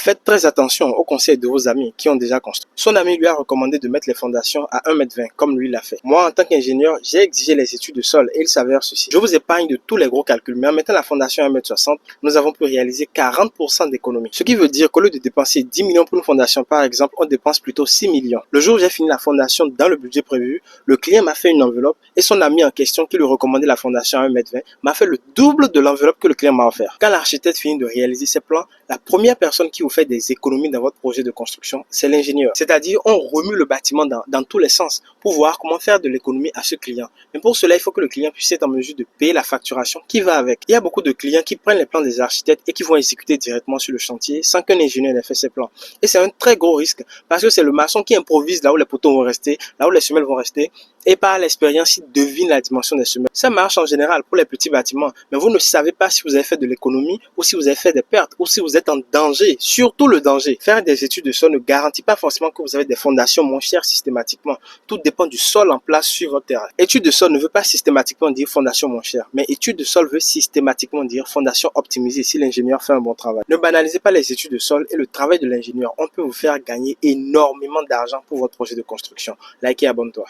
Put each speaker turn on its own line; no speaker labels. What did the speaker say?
Faites très attention aux conseils de vos amis qui ont déjà construit. Son ami lui a recommandé de mettre les fondations à 1,20 m comme lui l'a fait. Moi, en tant qu'ingénieur, j'ai exigé les études de sol et il s'avère ceci. Je vous épargne de tous les gros calculs, mais en mettant la fondation à 1,60 m, nous avons pu réaliser 40% d'économie. Ce qui veut dire qu'au lieu de dépenser 10 millions pour une fondation, par exemple, on dépense plutôt 6 millions. Le jour où j'ai fini la fondation dans le budget prévu, le client m'a fait une enveloppe et son ami en question qui lui recommandait la fondation à 1,20 m m'a fait le double de l'enveloppe que le client m'a offert. Quand l'architecte finit de réaliser ses plans, la première personne qui vous fait des économies dans votre projet de construction, c'est l'ingénieur. C'est-à-dire, on remue le bâtiment dans tous les sens pour voir comment faire de l'économie à ce client. Mais pour cela, il faut que le client puisse être en mesure de payer la facturation qui va avec. Il y a beaucoup de clients qui prennent les plans des architectes et qui vont exécuter directement sur le chantier sans qu'un ingénieur n'ait fait ses plans. Et c'est un très gros risque parce que c'est le maçon qui improvise là où les poteaux vont rester, là où les semelles vont rester. Et par l'expérience, il devine la dimension des semelles. Ça marche en général pour les petits bâtiments, mais vous ne savez pas si vous avez fait de l'économie ou si vous avez fait des pertes ou si vous êtes en danger, surtout le danger. Faire des études de sol ne garantit pas forcément que vous avez des fondations moins chères systématiquement. Tout dépend du sol en place sur votre terrain. Étude de sol ne veut pas systématiquement dire fondation moins chère, mais étude de sol veut systématiquement dire fondation optimisée si l'ingénieur fait un bon travail. Ne banalisez pas les études de sol et le travail de l'ingénieur. On peut vous faire gagner énormément d'argent pour votre projet de construction. Likez et abonne-toi.